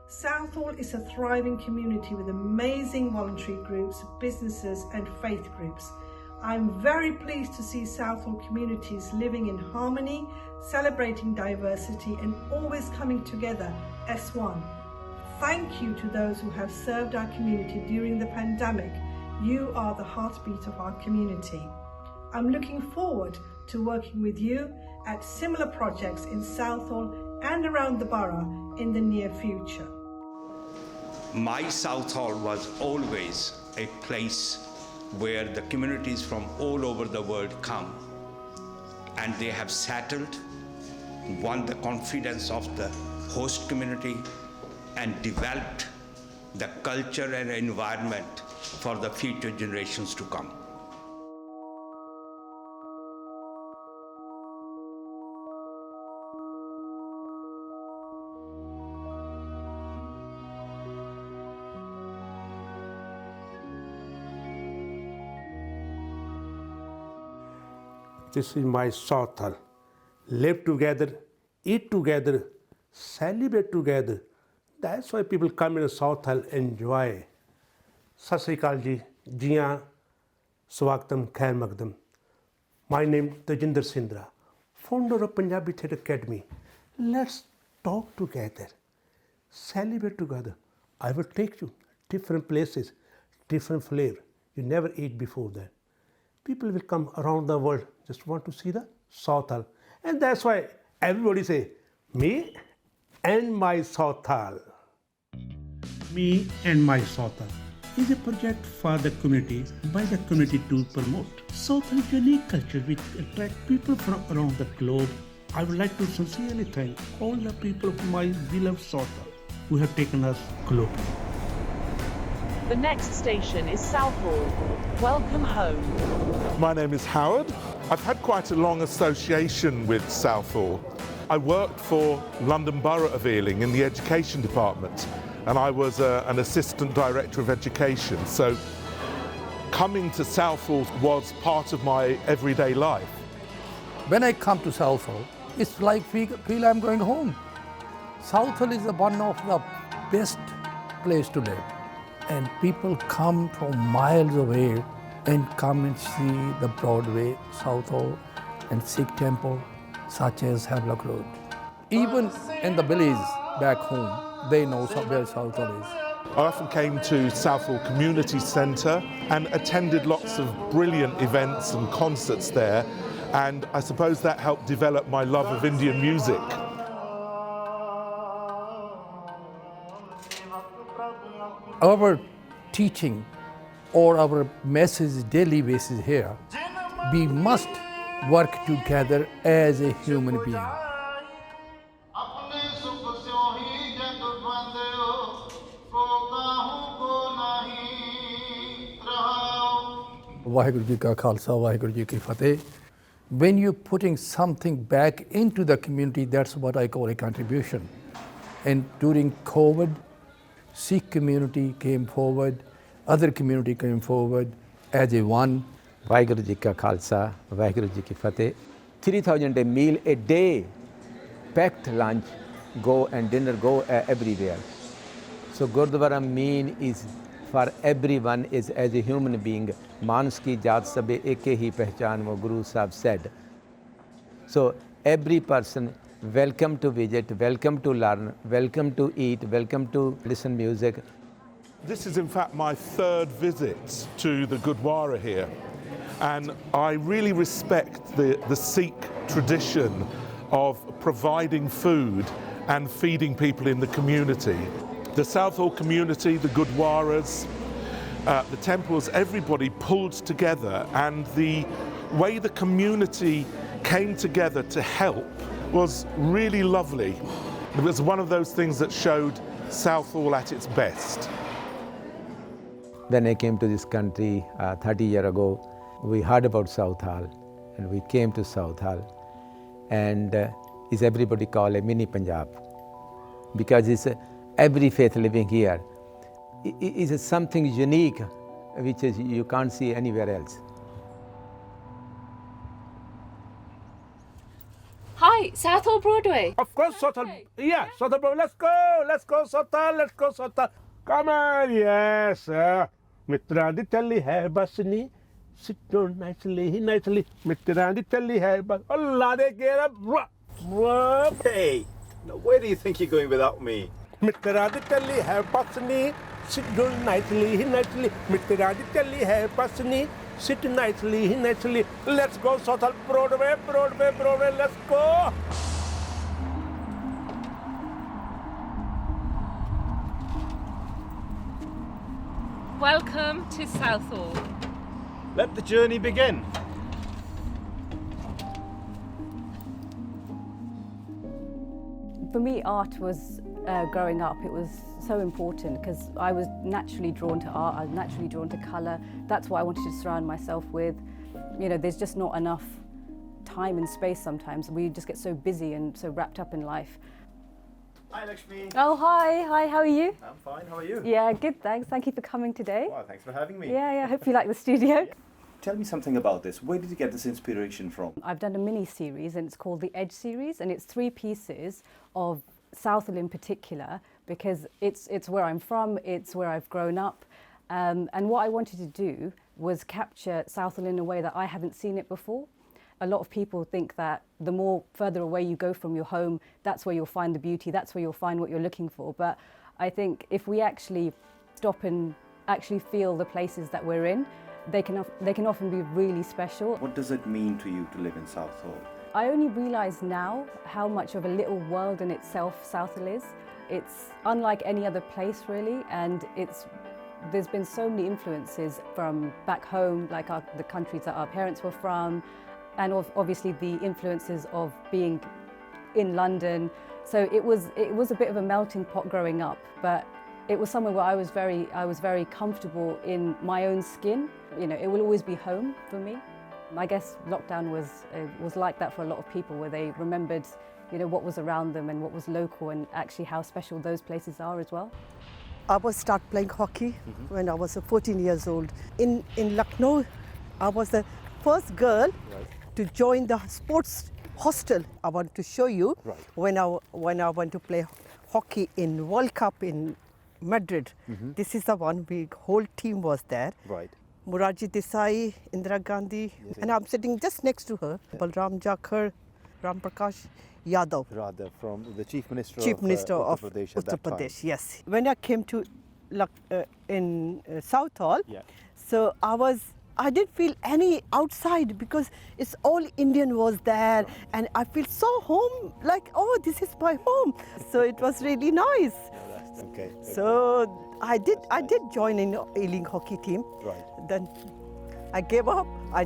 Southall is a thriving community with amazing voluntary groups, businesses and faith groups. I'm very pleased to see Southall communities living in harmony, celebrating diversity and always coming together as one. Thank you to those who have served our community during the pandemic. You are the heartbeat of our community. I'm looking forward to working with you at similar projects in Southall and around the borough in the near future. My Southall was always a place where the communities from all over the world come, and they have settled, won the confidence of the host community, and developed the culture and environment for the future generations to come. This is my Southall. Live together, eat together, celebrate together. That's why people come in Southall, enjoy. Sat Sri Akal ji, Jiyan, Swagatam, Khair Maqdam. My name is Tajinder Sindra, founder of Punjabi Theatre Academy. Let's talk together, celebrate together. I will take you different places, different flavor. You never ate before that. People will come around the world, just want to see the Southall. And that's why everybody say, me and my Southall. Me and my Southall is a project for the community, by the community to promote Southall's unique culture which attract people from around the globe. I would like to sincerely thank all the people of my beloved Southall who have taken us globally. The next station is Southall. Welcome home. My name is Howard. I've had quite a long association with Southall. I worked for London Borough of Ealing in the education department, and I was an assistant director of education. So coming to Southall was part of my everyday life. When I come to Southall, it's like feel I'm going home. Southall is one of the best place to live. And people come from miles away and come and see the Broadway, Southall and Sikh temple such as Havelock Road. Even in the village back home, they know where Southall is. I often came to Southall Community Centre and attended lots of brilliant events and concerts there, and I suppose that helped develop my love of Indian music. Our teaching or our message daily basis here, we must work together as a human being. Vaheguru Ji Ka Khalsa, Vaheguru Ji Ki Fateh. When you're putting something back into the community, that's what I call a contribution. And during COVID, Sikh community came forward, other community came forward as a one. Vaheguru Ji Ka Khalsa, Vaheguru Ji Ki Fateh. 3,000 a meal a day, packed lunch, go and dinner, go everywhere. So Gurdwara mean is for everyone is as a human being. Mans ki jaat sabe eke hi pehchan, wo Guru Sahib said. So every person welcome to visit, welcome to learn, welcome to eat, welcome to listen music. This is in fact my third visit to the Gurdwara here, and I really respect the Sikh tradition of providing food and feeding people in the community. The Southall community, the Gurdwaras, the temples, everybody pulled together, and the way the community came together to help was really lovely. It was one of those things that showed Southall at its best. When I came to this country 30 years ago, we heard about Southall and we came to Southall, and is everybody call a mini Punjab, because it's every faith living here. It is something unique which is you can't see anywhere else. Hi right, Southall Broadway. Of course, Southall. Yeah, Southall Broadway. Let's go, Southall. Come on, yes. मित्रांदी चली है बसनी. Sit down nicely. मित्रांदी चली है बस. Allah de get up. Hey, now where do you think you're going without me? मित्रांदी चली है बसनी. Sit down nicely. मित्रांदी चली है बसनी. Sit nicely. Let's go, Southall Broadway. Let's go. Welcome to Southall. Let the journey begin. For me, art was, growing up, it was so important because I was naturally drawn to art, I was naturally drawn to colour. That's what I wanted to surround myself with. You know, there's just not enough time and space sometimes. We just get so busy and so wrapped up in life. Hi, Lakshmi. Oh, hi, how are you? I'm fine, how are you? Yeah, good, thanks. Thank you for coming today. Well, thanks for having me. Yeah, I hope you like the studio. Tell me something about this. Where did you get this inspiration from? I've done a mini-series and it's called the Edge series, and it's 3 pieces of Southall in particular because it's where I'm from, it's where I've grown up, and what I wanted to do was capture Southall in a way that I haven't seen it before. A lot of people think that the more further away you go from your home, that's where you'll find the beauty, that's where you'll find what you're looking for. But I think if we actually stop and actually feel the places that we're in, they can often be really special. What does it mean to you to live in Southall? I only realise now how much of a little world in itself Southall is. It's unlike any other place really, and there's been so many influences from back home, like the countries that our parents were from, and obviously the influences of being in London. So it was a bit of a melting pot growing up, but it was somewhere where I was very comfortable in my own skin. You know, it will always be home for me. I guess lockdown was like that for a lot of people, where they remembered, you know, what was around them and what was local, and actually how special those places are as well. I was start playing hockey when I was 14 years old. In Lucknow, I was the first girl to join the sports hostel. I want to show you when I went to play hockey in World Cup in Madrid. This is the one, whole team was there. Right. Morarji Desai, Indira Gandhi, and I'm sitting just next to her. Balram Jakhar, Ram Prakash Yadav. Rather, from the Chief Minister of Uttar Pradesh. Uttar Pradesh, yes. When I came to in Southall, so I didn't feel any outside because it's all Indian was there, and I feel so home, like, oh, this is my home. So it was really nice. Okay. So I did join in Ealing hockey team. Right. Then I gave up. I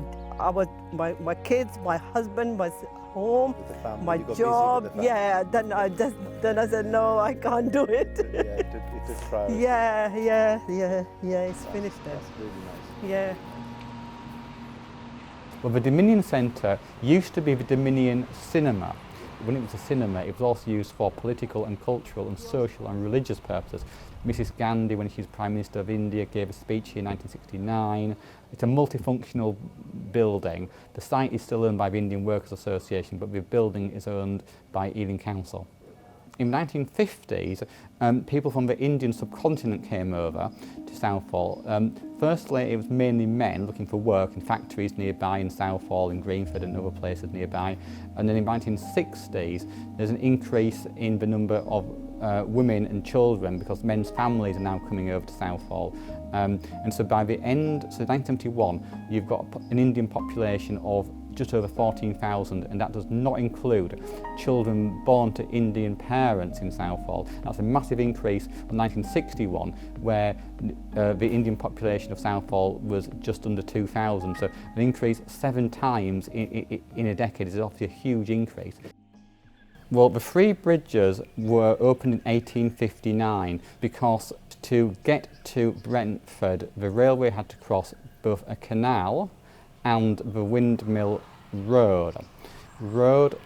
was my kids, my husband, my home, my job. Yeah. Then I said no, I can't do it. Yeah, it took trial. Yeah. It's finished then. That's really nice. Yeah. Well, the Dominion Centre used to be the Dominion Cinema. When it was a cinema, it was also used for political and cultural and social and religious purposes. Mrs. Gandhi, when she was Prime Minister of India, gave a speech here in 1969. It's a multifunctional building. The site is still owned by the Indian Workers Association, but the building is owned by Ealing Council. In the 1950s, people from the Indian subcontinent came over to Southall. Firstly, it was mainly men looking for work in factories nearby in Southall, in Greenford and other places nearby. And then in the 1960s, there's an increase in the number of women and children because men's families are now coming over to Southall. And so by the end, so 1971, you've got an Indian population of just over 14,000, and that does not include children born to Indian parents in Southall. That's a massive increase from 1961, where the Indian population of Southall was just under 2,000. So an increase 7 times in a decade is obviously a huge increase. Well, the 3 bridges were opened in 1859 because to get to Brentford, the railway had to cross both a canal and the Windmill Road. Road,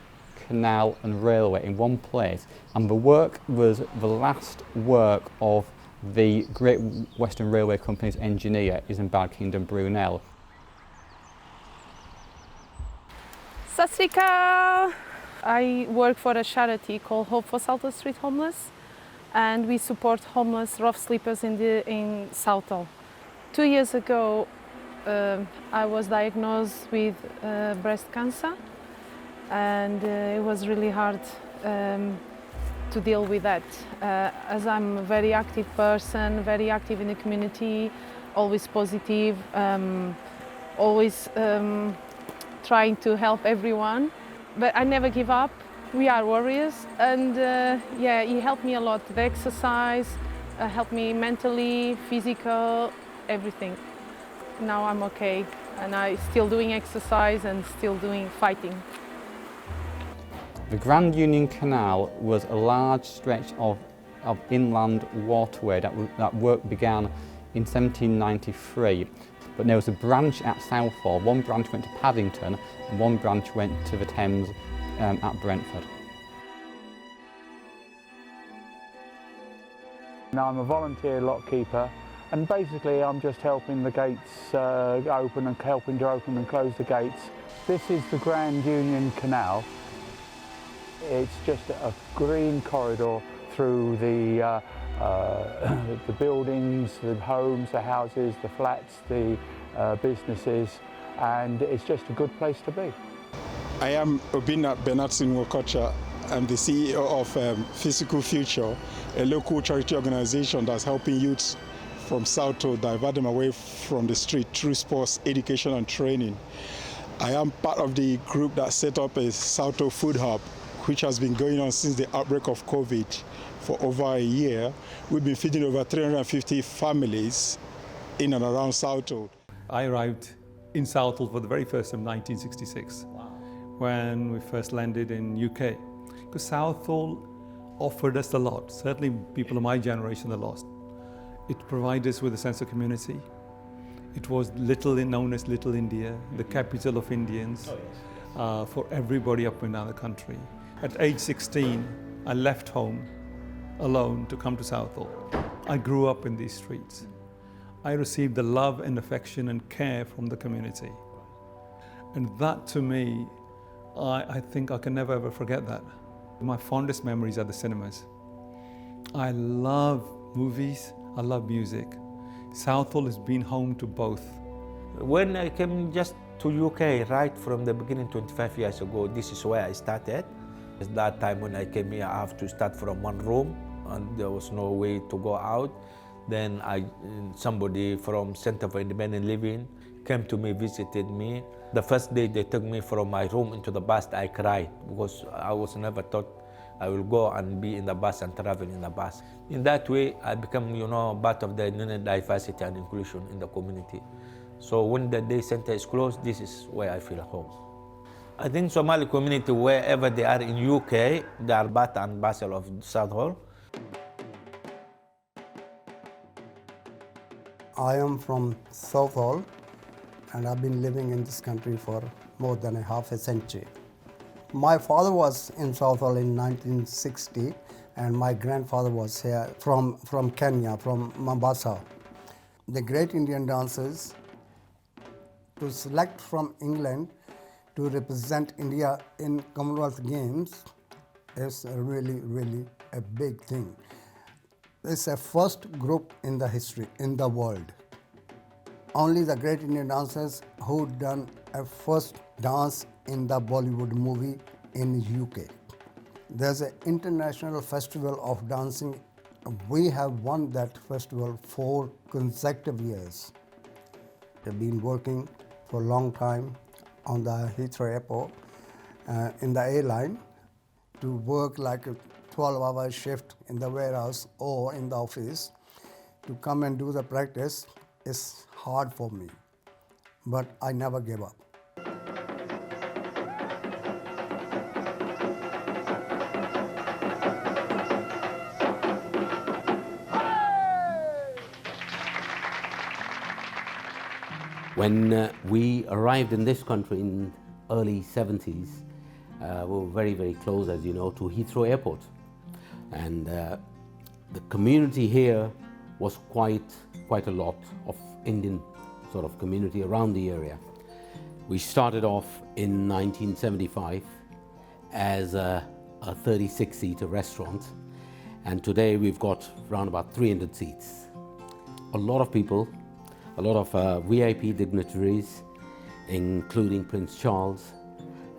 canal and railway in one place, and the work was the last work of the Great Western Railway Company's engineer, Isambard Kingdom Brunel. Sat Sri Akal. I work for a charity called Hope for Southall Street Homeless, and we support homeless rough sleepers in Southall. 2 years ago, I was diagnosed with breast cancer, and it was really hard to deal with that. As I'm a very active person, very active in the community, always positive, always trying to help everyone, but I never give up. We are warriors, and yeah, he helped me a lot. The exercise helped me mentally, physical, everything. Now I'm okay, and I'm still doing exercise and still fighting. The Grand Union Canal was a large stretch of inland waterway that work began in 1793. But there was a branch at Southall. One branch went to Paddington and one branch went to the Thames at Brentford. Now I'm a volunteer lock keeper, and basically I'm just helping the gates open and helping to open and close the gates. This is the Grand Union Canal. It's just a green corridor through the buildings, the homes, the houses, the flats, the businesses, and it's just a good place to be. I am Obina Benatsin Wokocha. I'm the CEO of Physical Future, a local charity organization that's helping youths from Southall divert them away from the street through sports, education and training. I am part of the group that set up a Southall Food Hub, which has been going on since the outbreak of COVID for over a year. We've been feeding over 350 families in and around Southall. I arrived in Southall for the very first time in 1966, when we first landed in UK. Because Southall offered us a lot, certainly people of my generation a lot. It provided us with a sense of community. It was known as Little India, the capital of Indians, for everybody up and down the country. At age 16, I left home alone to come to Southall. I grew up in these streets. I received the love and affection and care from the community. And that to me, I think I can never ever forget that. My fondest memories are the cinemas. I love movies, I love music. Southall has been home to both. When I came just to UK, right from the beginning 25 years ago, this is where I started. At that time when I came here, I have to start from one room and there was no way to go out. Then somebody from Center for Independent Living came to me, visited me. The first day they took me from my room into the bus, I cried because I was never thought I will go and be in the bus and travel in the bus. In that way, I become, part of the diversity and inclusion in the community. So when the day center is closed, this is where I feel home. I think Somali community, wherever they are in UK, they are part and parcel of Southall. I am from Southall, and I've been living in this country for more than half a century. My father was in Southall in 1960, and my grandfather was here from Kenya, from Mombasa. The great Indian dancers, to select from England to represent India in Commonwealth Games is really, really a big thing. It's a first group in the history, in the world. Only the great Indian dancers who done a first dance in the Bollywood movie in UK. There's an international festival of dancing. We have won that festival 4 consecutive years. We've been working for a long time on the Heathrow Airport, in the airline, to work like a 12-hour shift in the warehouse or in the office. To come and do the practice is hard for me, but I never gave up. When we arrived in this country in early 70s, we were very, very close, as you know, to Heathrow Airport. And the community here was quite a lot of Indian sort of community around the area. We started off in 1975, as a 36-seater restaurant, and today we've got around about 300 seats. A lot of people, a lot of VIP dignitaries, including Prince Charles,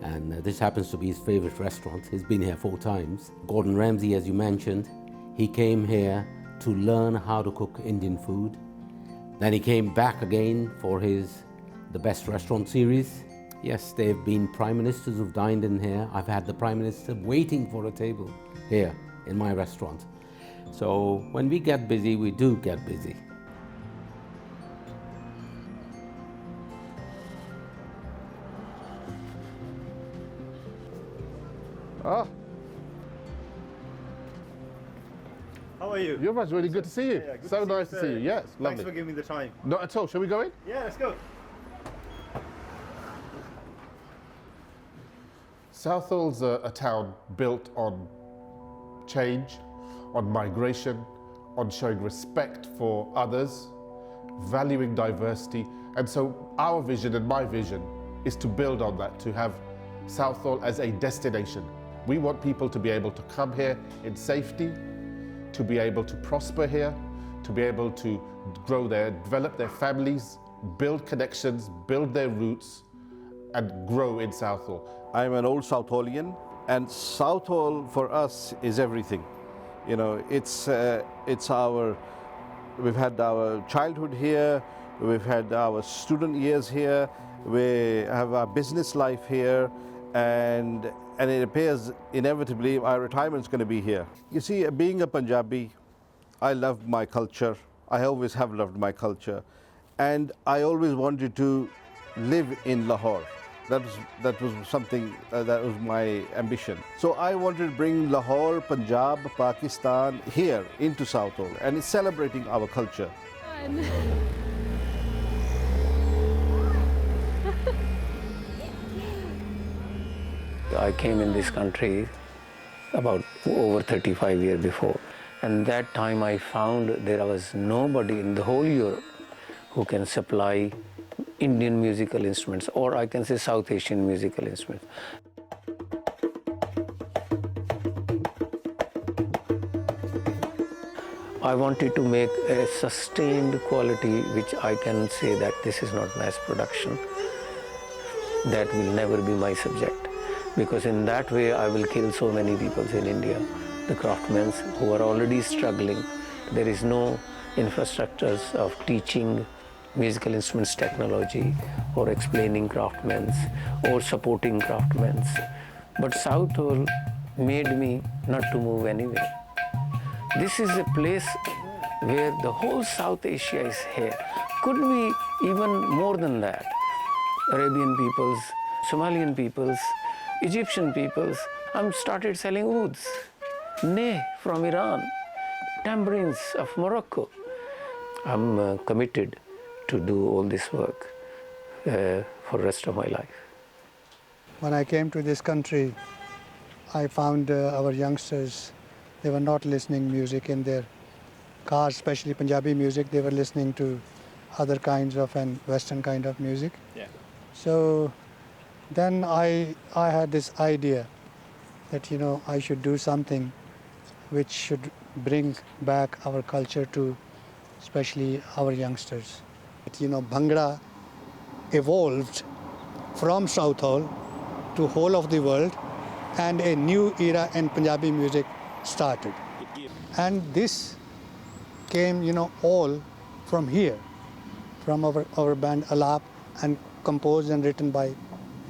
and this happens to be his favorite restaurant. He's been here 4 times. Gordon Ramsay, as you mentioned, he came here to learn how to cook Indian food. Then he came back again for the Best Restaurant series. Yes, there have been prime ministers who've dined in here. I've had the prime minister waiting for a table here in my restaurant. So when we get busy, we do get busy. Ah. How are you? You're much really good to see you. Yeah, good so to see nice you, to see you. Yes, lovely. Thanks for giving me the time. Not at all. Shall we go in? Yeah, let's go. Southall's a town built on change, on migration, on showing respect for others, valuing diversity. And so our vision and my vision is to build on that, to have Southall as a destination. We want people to be able to come here in safety, to be able to prosper here, to be able to develop their families, build connections, build their roots, and grow in Southall. I'm an old Southallian, and Southall for us is everything. You know, we've had our childhood here, we've had our student years here, we have our business life here, and it appears inevitably our retirement's going to be here. You see, being a Punjabi, I love my culture. I always have loved my culture, and I always wanted to live in Lahore. That was something that was my ambition. So I wanted to bring Lahore, Punjab, Pakistan here into Southall, and it's celebrating our culture. I came in this country about over 35 years before, and that time I found there was nobody in the whole Europe who can supply Indian musical instruments, or I can say South Asian musical instruments. I wanted to make a sustained quality which I can say that this is not mass production. That will never be my subject, because in that way I will kill so many people in India, the craftsmen who are already struggling. There is no infrastructures of teaching musical instruments technology or explaining craftsmen or supporting craftsmen. But Southall made me not to move anywhere. This is a place where the whole South Asia is here. Could be even more than that. Arabian peoples, Somalian peoples, Egyptian peoples. I started selling ouds, ney from Iran, tambourines of Morocco. I'm committed to do all this work for the rest of my life. When I came to this country, I found our youngsters, they were not listening music in their cars, especially Punjabi music. They were listening to other kinds of and Western kind of music. Yeah. So then I had this idea that, you know, I should do something which should bring back our culture to especially our youngsters. You know, Bhangra evolved from Southall to whole of the world, and a new era in Punjabi music started. And this came, you know, all from here, from our band Alap, and composed and written by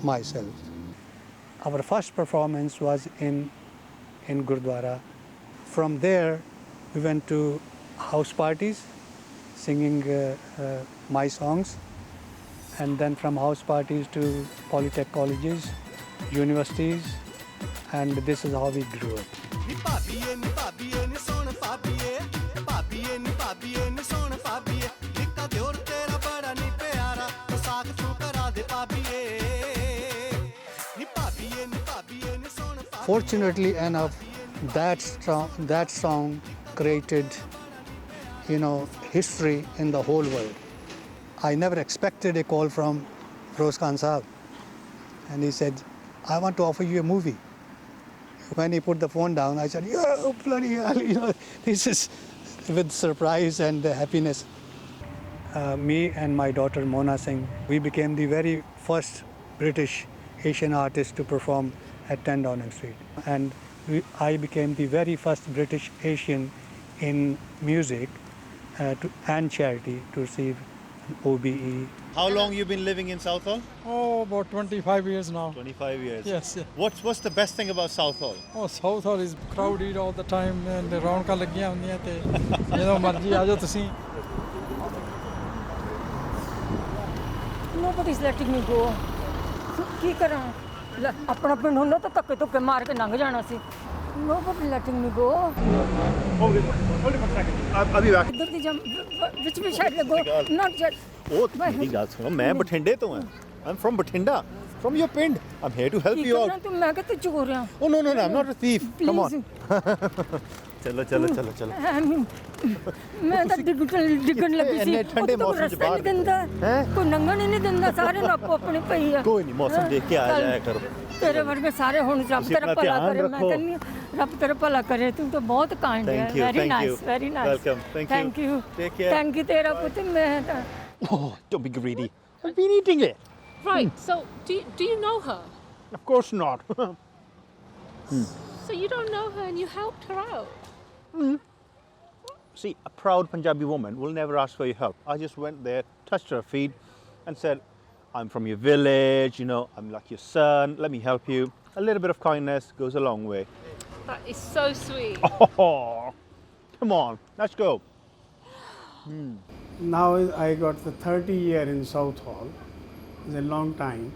myself. Our first performance was in Gurdwara. From there, we went to house parties, singing my songs, and then from house parties to polytech colleges, universities, and this is how we grew up. Fortunately enough, that song created, you know, history in the whole world. I never expected a call from Rose Khan Saab, and he said, I want to offer you a movie. when he put the phone down, I said, "Yeah, bloody hell!" This is with surprise and happiness. Me and my daughter Mona Singh, we became the very first British Asian artist to perform at 10 Downing Street. And I became the very first British Asian in music and charity to receive an OBE. How long you been living in Southall? Oh, about 25 years now. 25 years. Yes. What's the best thing about Southall? Oh, Southall is crowded all the time and ਰੌਣਕਾਂ ਲੱਗੀਆਂ ਹੁੰਦੀਆਂ ਤੇ ਜਦੋਂ ਮਰਜ਼ੀ ਆ ਜਾਓ ਤੁਸੀਂ. Nobody's letting me go. ਕੀ ਕਰਾਂ? ਆਪਣਾ ਪਿੰਡ ਹੁੰਦਾ ਤਾਂ ਧੱਕੇ ਧੁੱਕੇ ਮਾਰ ਕੇ ਲੰਘ ਜਾਣਾ ਸੀ. Nobody letting me go. Hold it for a second. I'll be back. ਇੱਧਰ ਦੀ ਜਮ ਵਿੱਚ ਵੀ ਛੱਡ ਲੱਗੋ. Not just. ਉਹ ਮੇਰੀ ਗੱਲ ਸੁਣੋ ਮੈਂ ਬਠਿੰਡੇ ਤੋਂ ਹਾਂ. I'm from Bathinda. From your pind. I'm here to help you out. ਮੈਂ ਕਿਹਾ ਤੂੰ ਚੋਰ ਆ. Oh no, I'm not a thief. Come on. ਚਲੋ. ਮੈਂ ਤਾਂ ਡਿੱਗਣ ਲੱਗੀ ਸੀ। ਠੰਡੇ ਮੌਸਮ ਚ ਬਾਹਰ ਦਿੰਦਾ ਕੋਈ ਨੰਗਣ ਹੀ ਨਹੀਂ ਦਿੰਦਾ ਸਾਰੇ ਨੂੰ ਆਪੋ ਆਪਣੇ ਪਈ ਆ। ਕੋਈ ਨਹੀਂ ਮੌਸਮ ਦੇਖ ਕੇ ਆ ਜਾਇਆ ਕਰੋ। ਤੇਰੇ ਵਰਗੇ ਸਾਰੇ ਹੁਣ ਰੱਬ ਤੇਰਾ ਭਲਾ ਕਰੇ ਮੈਂ ਕਹਿੰਦੀ ਰੱਬ ਤੇਰਾ ਭਲਾ ਕਰੇ ਤੂੰ ਤਾਂ ਬਹੁਤ ਕਾਇੰਡ ਹੈ very nice welcome thank you take care thank you ਤੇਰਾ ਪੁੱਤ ਮੈਂ ਤਾਂ Oh, don't be greedy. I've been eating it. Right, so do you know her? Of course not. So you don't know her and you helped her out? See, a proud Punjabi woman will never ask for your help. I just went there, touched her feet, and said, I'm from your village, I'm like your son, let me help you. A little bit of kindness goes a long way. That is so sweet. Oh, come on, let's go. Now I got the 30 year in Southall. It's a long time.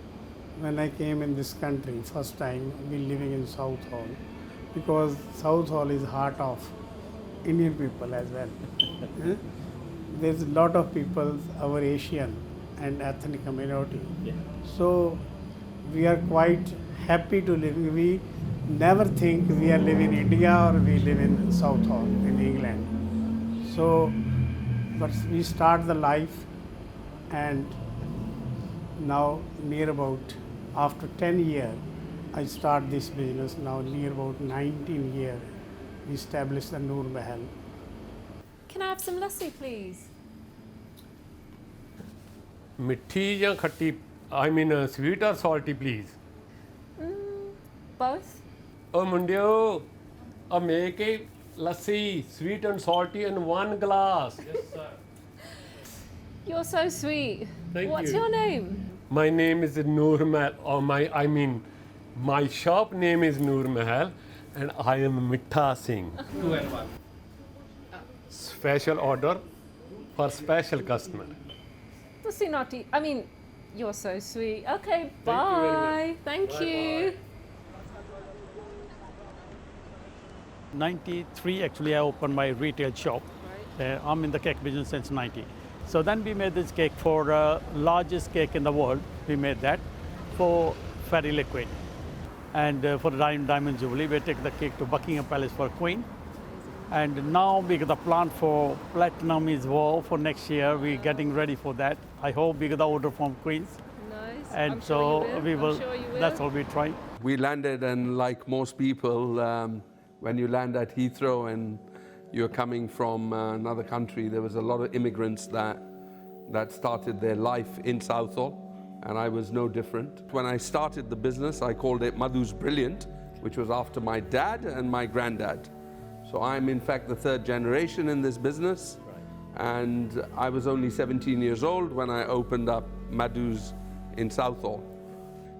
When I came in this country, first time we living in Southall, because Southall is heart of Indian people as well. There's a lot of people, our Asian and ethnic community. So we are quite happy to live. We never think we are living in India or we live in Southall in England. So but we start the life and now near about after 10 years I start this business. Now near about 19 years we established the Noor Mahal. Can I have some lassi, please? ਮਿੱਠੀ ਜਾਂ ਖੱਟੀ I mean sweet or salty please? Both. Oh ਮੁੰਡਿਓ ਆ make it lassi sweet and salty in one glass. Yes sir. You're so sweet. Thank What's you. your name? My name is Noor Mahal, or my shop name is Noor Mahal and I am Mittha Singh. 2 and 1. Special order for special customer. You're so sweet. Okay, bye. Thank you. Thank you. 93 actually I opened my retail shop. I'm in the cake business since 90. So then we made this cake for largest cake in the world. We made that for Fairy Liquid. And for the Diamond Jubilee, we take the cake to Buckingham Palace for Queen. And now we got the plan for Platinum as well for next year. We're getting ready for that. I hope we get the order from Queens. Nice. And I'm so sure you we will. will, I'm sure you will. that's what we're trying. We landed, and like most people, when you land at Heathrow and you're coming from another country, there was a lot of immigrants that started their life in Southall, and I was no different. When I started the business, I called it Madhu's Brilliant, which was after my dad and my granddad. So I'm in fact the third generation in this business, and I was only 17 years old when I opened up Madhu's in Southall.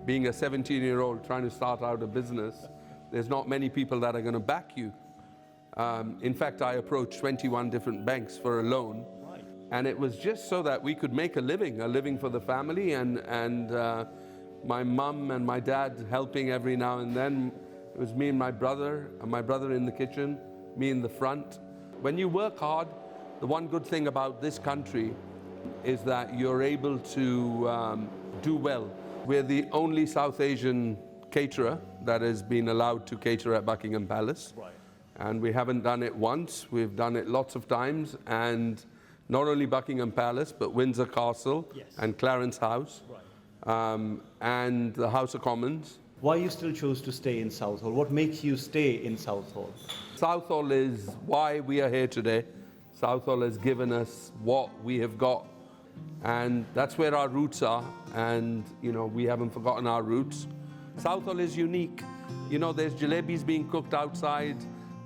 Being a 17-year-old trying to start out a business, there's not many people that are going to back you. In fact, I approached 21 different banks for a loan, and it was just so that we could make a living for the family, and my mum and my dad helping every now and then. It was me and my brother in the kitchen, me in the front. When you work hard, the one good thing about this country is that you're able to do well. We're the only South Asian caterer that has been allowed to cater at Buckingham Palace. Right. And we haven't done it once, we've done it lots of times, and not only Buckingham Palace, but Windsor Castle, yes, and Clarence House, right, and the House of Commons. why you still chose to stay in Southall? What makes you stay in Southall? Southall is why we are here today. Southall has given us what we have got, and that's where our roots are, and you know, we haven't forgotten our roots. Southall is unique. You know, there's jalebis being cooked outside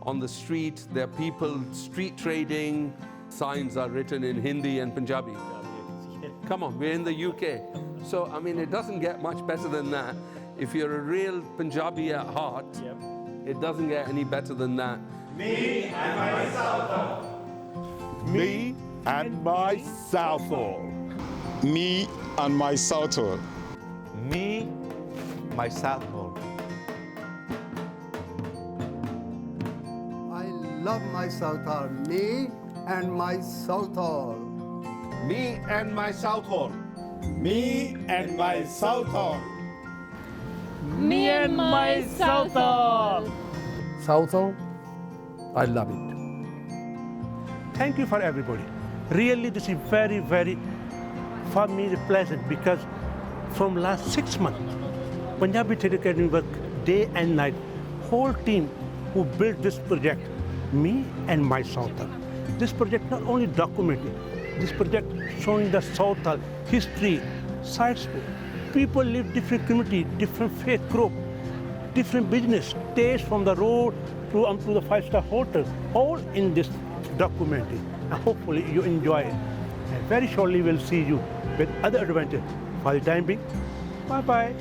on the street, there are people street trading, signs are written in Hindi and Punjabi. Come on, we're in the UK. So, I mean, it doesn't get much better than that. If you're a real Punjabi at heart, it doesn't get any better than that. Me and my Southall. Me and my Southall. Me and my Southall. Me, my Southall. I love my Southall. Me and my Southall. Me and my Southall. Me and my Southall. Me and my Southall. Southall, I love it. Thank you for everybody. Really, this is very, very, for me, pleasant, because from last 6 months, Punjabi Theatre Academy work day and night. Whole team who built this project, me and my Southall. This project not only documenting, this project showing the Southall history, sites, people live different community, different faith group, different business, taste from the road to the 5-star hotel, all in this documentary. And hopefully you enjoy it. And very shortly we'll see you with other adventures. For the time being, bye-bye.